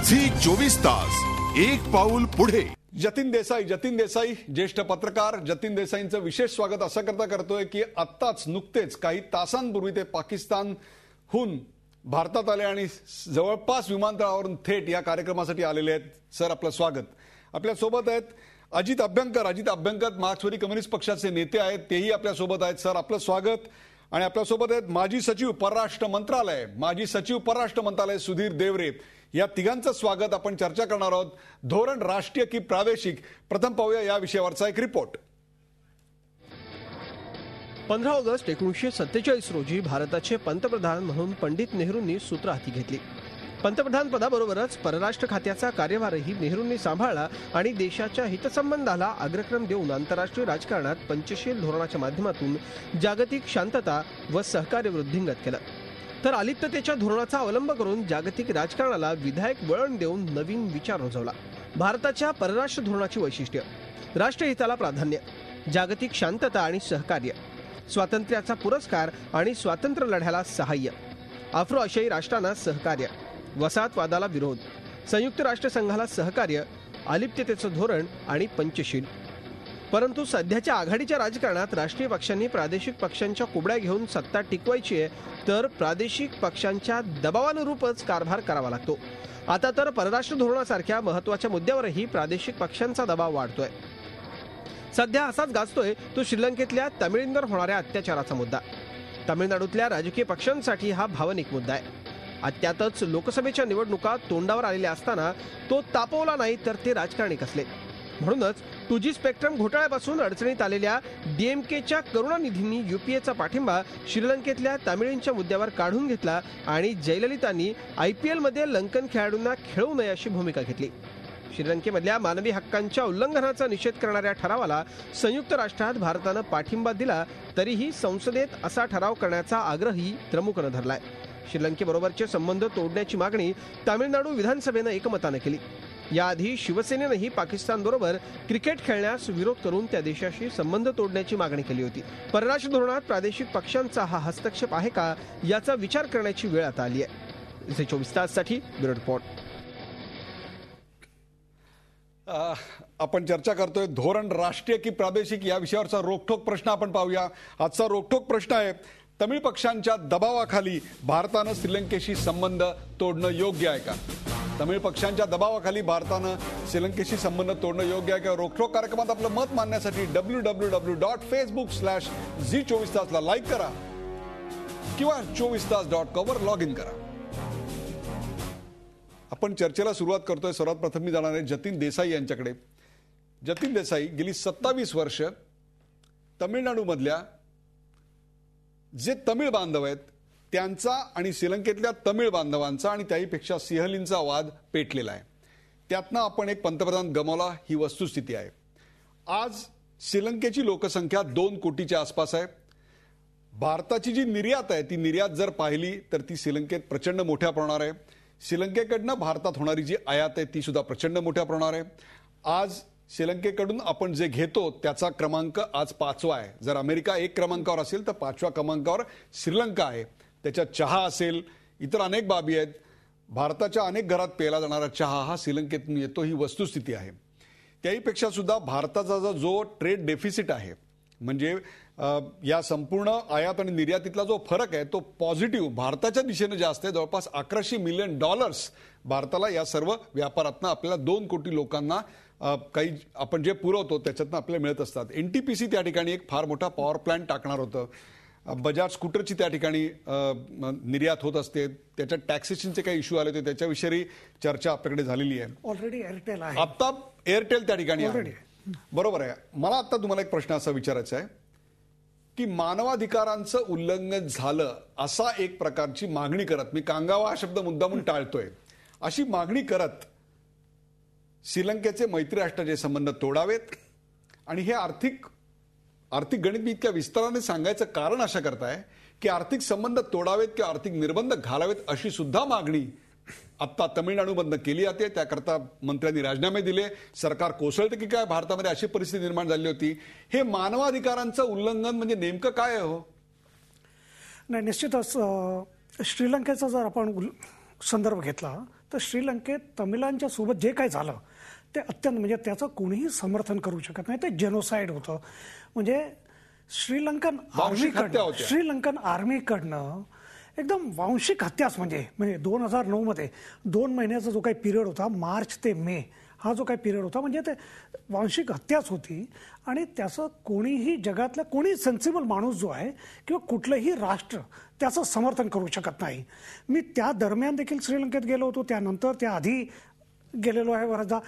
24 तास एक पाऊल पुढे. जतीन देसाई ज्येष्ठ पत्रकार. जतीन देसाईंचं विशेष स्वागत असं करतोय की आत्ताच नुकतेच काही तासांपूर्वी ते पाकिस्तानहून भारतात आले आणि जवळपास विमानतळावरून थेट या कार्यक्रमासाठी आलेले आहेत. सर, आपलं स्वागत. आपल्या सोबत आहेत अजित अभ्यंकर मार्क्सवादी कम्युनिस्ट पक्षाचे नेते आहेत, तेही आपल्या सोबत आहेत. सर, आपलं स्वागत. आणि आपल्या सोबत आहेत माजी सचिव परराष्ट्र मंत्रालय सुधीर देवरे. या तिघांचं स्वागत. आपण चर्चा करणार आहोत धोरण राष्ट्रीय की प्रादेशिक. प्रथम पाहूया या विषयावरचा एक रिपोर्ट. 15 ऑगस्ट 1947 रोजी भारताचे पंतप्रधान म्हणून पंडित नेहरूंनी सूत्र हाती घेतली. पंतप्रधान पदाबरोबरच परराष्ट्र खात्याचा कार्यभारही नेहरूंनी सांभाळला आणि देशाच्या हितसंबंधाला अग्रक्रम देऊन आंतरराष्ट्रीय राजकारणात पंचशील धोरणाच्या माध्यमातून जागतिक शांतता व सहकार्य वृद्धिंगत केलं. तर अलिप्ततेच्या धोरणाचा अवलंब करून जागतिक राजकारणाला विधायक वळण देऊन नवीन विचार रुजवला. भारताच्या परराष्ट्र धोरणाची वैशिष्ट्य: राष्ट्रहिताला प्राधान्य, जागतिक शांतता आणि सहकार्य, स्वातंत्र्याचा पुरस्कार आणि स्वातंत्र्य लढ्याला सहाय्य, आफ्रो आशियाई राष्ट्रांना सहकार्य, वसाहतवादाला विरोध, संयुक्त राष्ट्रसंघाला सहकार्य, अलिप्ततेचं धोरण आणि पंचशील. परंतु सध्याच्या आघाडीच्या राजकारणात राष्ट्रीय पक्षांनी प्रादेशिक पक्षांच्या कुबड्या घेऊन सत्ता टिकवायची आहे, तर प्रादेशिक पक्षांच्या दबावानुरूपच कारभार करावा लागतो. आता तर परराष्ट्र धोरणासारख्या महत्वाच्या मुद्द्यावरही प्रादेशिक पक्षांचा दबाव वाढतोय. सध्या असाच गाजतोय तो श्रीलंकेतल्या तमिळींवर होणाऱ्या अत्याचाराचा मुद्दा. तामिळनाडूतल्या राजकीय पक्षांसाठी हा भावनिक मुद्दा आहे. त्यातच लोकसभेच्या निवडणुका तोंडावर आलेल्या असताना तो तापवला नाही तर ते राजकारणी कसले. म्हणूनच 2G स्पेक्ट्रम घोटाळ्यापासून अडचणीत आलेल्या DMKच्या करुणानिधींनी UPAचा पाठिंबा श्रीलंकेतल्या तामिळींच्या मुद्द्यावर काढून घेतला आणि जयललितांनी IPL मध्ये लंकन खेळाडूंना खेळू नये अशी भूमिका घेतली. श्रीलंकेमधल्या मानवी हक्कांच्या उल्लंघनाचा निषेध करणाऱ्या ठरावाला संयुक्त राष्ट्रात भारतानं पाठिंबा दिला, तरीही संसदेत असा ठराव करण्याचा आग्रही द्रमुकनं धरलाय. श्रीलंकेबरोबरचे संबंध तोडण्याची मागणी तामिळनाडू विधानसभेनं एकमतानं केली. याआधी शिवसेनेनंही पाकिस्तानबरोबर क्रिकेट खेळण्यास विरोध करून त्या देशाशी संबंध तोडण्याची मागणी केली होती. परराष्ट्र धोरणात प्रादेशिक पक्षांचा हा हस्तक्षेप आहे का, याचा विचार करण्याची वेळ आता आली आहे. 24 ताससाठी ब्युरो रिपोर्ट. आपण चर्चा करतोय धोरण राष्ट्रीय की प्रादेशिक या विषयावरचा रोखठोक प्रश्न आपण पाहूया. आजचा रोखठोक प्रश्न आहे: तमिळ पक्षांच्या दबावाखाली भारतानं श्रीलंकेशी संबंध तोडणं योग्य आहे का? तमिळ पक्षांच्या दबावाखाली भारतानं श्रीलंकेशी संबंध तोडणं योग्य आहे का? रोखठोक कार्यक्रमात आपलं मत मांडण्यासाठी www.facebook/zee24 ला लाईक करा किंवा 24tas.com वर लॉग इन करा. आपण चर्चेला सुरुवात करतोय. सर्वात प्रथम मी जाणार आहे जतीन देसाई यांच्याकडे. जतीन देसाई, गेली 27 वर्ष तमिळनाडूमधल्या जे तमिळ बांधव आहेत त्यांचा आणि श्रीलंकेतल्या तमिळ बांधवांचा आणि त्याहीपेक्षा सिंहलींचा वाद पेटलेला आहे. त्यातनं आपण एक पंतप्रधान गमावला, ही वस्तुस्थिती आहे. आज श्रीलंकेची लोकसंख्या 2 कोटीच्या आसपास आहे. भारताची जी निर्यात आहे ती निर्यात जर पाहिली तर ती श्रीलंकेत प्रचंड मोठ्या प्रमाणावर आहे. श्रीलंकेकडनं भारतात होणारी जी आयात आहे ती सुद्धा प्रचंड मोठ्या प्रमाणावर आहे. आज श्रीलंकेकडून आपण जे घेतो त्याचा क्रमांक आज 5वा आहे. जर अमेरिका 1 क्रमांकावर असेल तर 5व्या क्रमांकावर श्रीलंका आहे. त्याच्यात चहा असेल, इतर अनेक बाबी आहेत. भारताच्या अनेक घरात प्यायला जाणारा चहा हा श्रीलंकेतून येतो, ही वस्तुस्थिती आहे. त्याहीपेक्षा सुद्धा भारताचा जो ट्रेड डेफिसिट आहे, म्हणजे या संपूर्ण आयात आणि निर्यातीतला जो फरक आहे तो पॉझिटिव्ह भारताच्या दिशेनं जास्त आहे. जवळपास $1100 मिलियन भारताला या सर्व व्यापारातनं आपल्याला 2 कोटी लोकांना काही आपण जे पुरवतो त्याच्यातनं आपल्याला मिळत असतात. NTPC त्या ठिकाणी एक फार मोठा पॉवर प्लांट टाकणार होतं. बजाज स्कूटरची त्या ठिकाणी निर्यात होत असते. त्याच्या टॅक्सेशनचे काही इश्यू आले होते, त्याच्याविषयी चर्चा आपल्याकडे झालेली आहे. ऑलरेडी एअरटेल आहे. आता एअरटेल त्या ठिकाणी आहे. बरोबर आहे. मला आता तुम्हाला एक प्रश्न असा विचारायचा आहे की मानवाधिकारांचं उल्लंघन झालं असा एक प्रकारची मागणी करत, मी कांगावा हा शब्द मुद्दामून टाळतोय, अशी मागणी करत श्रीलंकेचे मैत्री राष्ट्राचे संबंध तोडावेत. आणि हे आर्थिक गणित मी इतक्या विस्ताराने सांगायचं कारण अशा करताय की आर्थिक संबंध तोडावेत किंवा आर्थिक निर्बंध घालावेत अशी सुद्धा मागणी आता तमिळनाडूमधनं केली जाते. त्याकरता मंत्र्यांनी राजीनामे दिले. सरकार कोसळतं की काय भारतामध्ये, अशी परिस्थिती निर्माण झाली होती. हे मानवाधिकारांचं उल्लंघन म्हणजे नेमकं काय आहे हो? नाही, निश्चितच श्रीलंकेचा जर आपण संदर्भ घेतला तर श्रीलंकेत तमिळांच्या सोबत जे काही झालं ते अत्यंत म्हणजे त्याचं कोणीही समर्थन करू शकत नाही. ते जेनोसाइड होतं. म्हणजे श्रीलंकन आर्मीकडनं एकदम वांशिक हत्याच म्हणजे 2009 मध्ये 2 महिन्याचा जो काही पिरियड होता, मार्च ते मे हा जो काही पिरियड होता, म्हणजे ते वांशिक हत्याच होती. आणि त्याचं कोणीही जगातला कोणी सेन्सिबल माणूस जो आहे किंवा कुठलंही राष्ट्र त्याचं समर्थन करू शकत नाही. मी त्या दरम्यान देखील श्रीलंकेत गेलो होतो, त्यानंतर त्याआधी गेलेलो आहे बराचदा.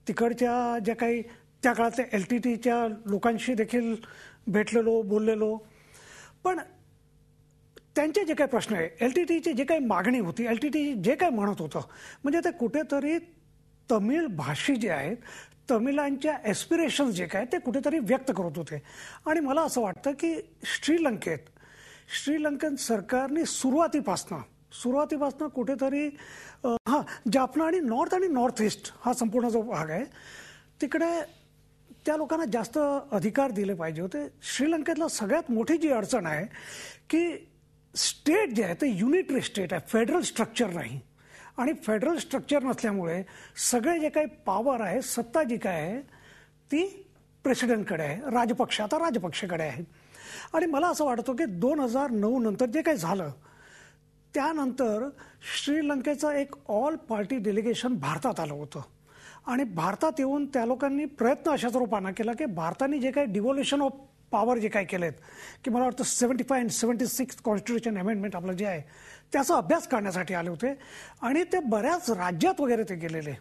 तिकडच्या ज्या काही त्या काळातल्या LTTच्या लोकांशी देखील भेटलेलो, बोललेलो. पण त्यांचे जे काही प्रश्न आहे, LTTची जे काही मागणी होती, LTT जे काही म्हणत होतं, म्हणजे ते कुठेतरी तमिळ भाषी जे आहेत, तमिळांच्या एस्पिरेशन्स जे काय ते कुठेतरी व्यक्त करत होते. आणि मला असं वाटतं की श्रीलंकन सरकारने सुरुवातीपासनं कुठेतरी जाफना आणि नॉर्थ ईस्ट हा संपूर्ण जो भाग आहे तिकडे त्या लोकांना जास्त अधिकार दिले पाहिजे होते. श्रीलंकेतला सगळ्यात मोठी जी अडचण आहे की स्टेट जे आहे ते युनिटरी स्टेट आहे, फेडरल स्ट्रक्चर नाही. आणि फेडरल स्ट्रक्चर नसल्यामुळे सगळे जे काही पॉवर आहे, सत्ता जी काय आहे ती प्रेसिडेंटकडे आहे, राजपक्षाकडे आहे. आणि मला असं वाटतं की 2009 नंतर जे काही झालं त्यानंतर श्रीलंकेचं एक ऑल पार्टी डेलिगेशन भारतात आलं होतं. आणि भारतात येऊन त्या लोकांनी प्रयत्न अशाच रूपानं केला की भारताने जे काही डिव्होल्युशन ऑफ पॉवर जे काही केलेत, की मला वाटतं 75 आणि 76 कॉन्स्टिट्यूशन अमेंडमेंट आपलं जे आहे त्याचा अभ्यास करण्यासाठी आले होते. आणि ते बऱ्याच राज्यात वगैरे ते गेलेले.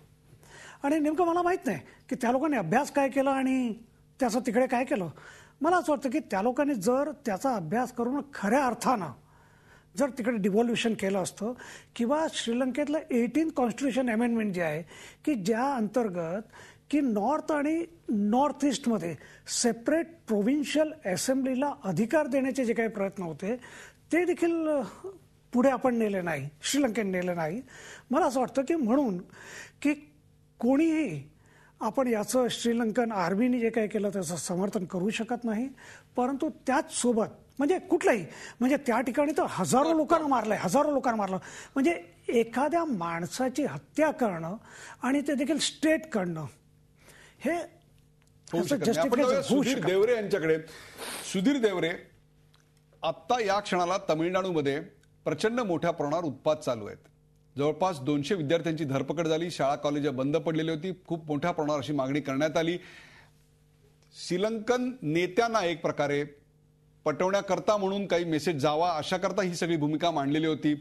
आणि नेमकं मला माहीत नाही की त्या लोकांनी अभ्यास काय केला आणि त्याचं तिकडे काय केलं. मला असं वाटतं की त्या लोकांनी जर त्याचा अभ्यास करून खऱ्या अर्थानं जर तिकडे डिव्होल्युशन केलं असतं, किंवा श्रीलंकेतलं 18 कॉन्स्टिट्यूशन अमेंडमेंट जे आहे की ज्या अंतर्गत की नॉर्थ आणि नॉर्थ ईस्टमध्ये सेपरेट प्रोव्हिन्शियल असेंब्लीला अधिकार देण्याचे जे काही प्रयत्न होते ते देखील पुढे आपण नेले नाही, श्रीलंकेने नेले नाही. मला असं वाटतं की म्हणून की कोणीही आपण याचं श्रीलंकन आर्मीने जे काही केलं त्याचं समर्थन करू शकत नाही. परंतु त्याच सोबत म्हणजे कुठलंही म्हणजे त्या ठिकाणी तर हजारो लोकांना मारलं. म्हणजे एखाद्या माणसाची हत्या करणं आणि ते देखील स्टेट करणं हे सुधीर देवरे यांच्याकडे. सुधीर देवरे, आता या क्षणाला तामिळनाडूमध्ये प्रचंड मोठ्या प्रमाणावर उत्पात चालू आहेत. जवळपास 200 विद्यार्थ्यांची धरपकड झाली, शाळा कॉलेज बंद पडलेली होती, खूप मोठ्या प्रमाणावर अशी मागणी करण्यात आली. श्रीलंकन नेत्यांना एक प्रकारे पटवण्याकरता म्हणून काही मेसेज जावा अशा करता ही सगळी भूमिका मांडलेली होती.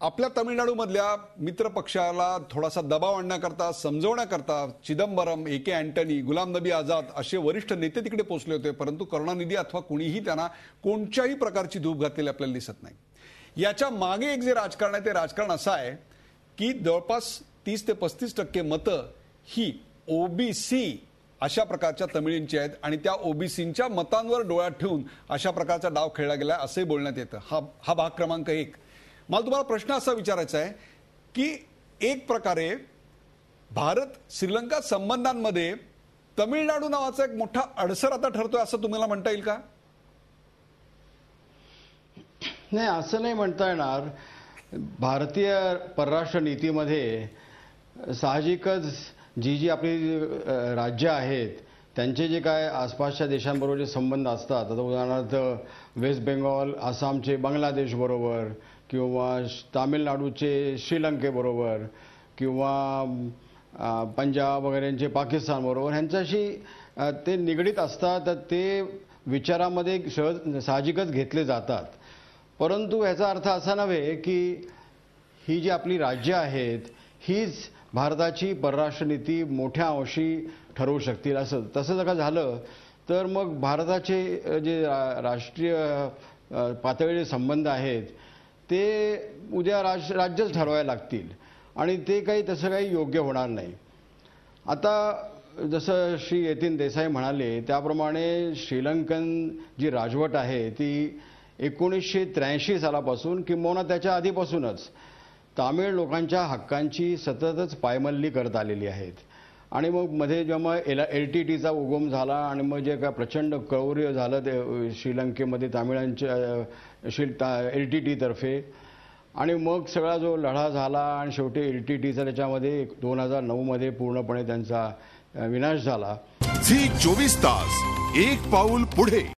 आपल्या तामिळनाडूमधल्या मित्र पक्षाला थोडासा दबाव आणण्याकरता, समजवण्याकरता चिदंबरम, AK अँटनी, गुलाम नबी आझाद असे वरिष्ठ नेते तिकडे पोहोचले होते. परंतु करुणानिधी अथवा कुणीही त्यांना कोणत्याही प्रकारची धूप घातलेली आपल्याला दिसत नाही. याच्या मागे एक जे राजकारण आहे ते राजकारण असं आहे की जवळपास 30 ते 35% मतं ही OBC अशा प्रकारच्या तमिळींची आहेत आणि त्या OBCच्या मतांवर डोळ्यात ठेवून अशा प्रकारचा डाव खेळला गेला असंही बोलण्यात येतं. हा भाग क्रमांक 1. मला तुम्हाला प्रश्न असा विचारायचा आहे की एक प्रकारे भारत श्रीलंका संबंधांमध्ये तमिळनाडू नावाचा एक मोठा अडसर आता ठरतोय असं तुम्हाला म्हणता येईल का? नाही, असं नाही म्हणता येणार. भारतीय परराष्ट्र नीतीमध्ये साहजिकच जी आपली राज्य आहेत त्यांचे जे काय आसपासच्या देशांबरोबर जे संबंध असतात, आता उदाहरणार्थ वेस्ट बेंगॉल आसामचे बांगलादेशबरोबर, किंवा तामिळनाडूचे श्रीलंकेबरोबर, किंवा पंजाब वगैरेंचे पाकिस्तानबरोबर, ह्यांच्याशी ते निगडीत असतात, तर ते विचारामध्ये साहजिकच घेतले जातात. परंतु ह्याचा अर्थ असा नव्हे की ही जी आपली राज्य आहेत हीच भारताची परराष्ट्र नीती मोठ्या अंशी ठरवू शकतील. तसं जर का झालं तर मग भारताचे जे राष्ट्रीय पातळीचे संबंध आहेत ते उद्या राज्यच ठरवायला लागतील आणि ते तसं काही योग्य होणार नाही. आता जसं श्री यतीन देसाई म्हणाले त्याप्रमाणे श्रीलंकन जी राजवट आहे ती 1983 सालापासून किंबहुना त्याच्या आधीपासूनच तामिळ लोकांच्या हक्कांची सततच पायमल्ली करत आलेली आहेत. आणि मग मध्ये जेव्हा LTTचा उगम झाला आणि मग जे काय प्रचंड क्रौर्य झालं ते श्रीलंकेमध्ये तामिळांच्या LTT तर्फे, आणि मग सगळा जो लढा झाला आणि शेवटी LTTचा त्याच्यामध्ये 2009 पूर्णपणे त्यांचा विनाश झाला. झी 24 तास एक पाऊल पुढे.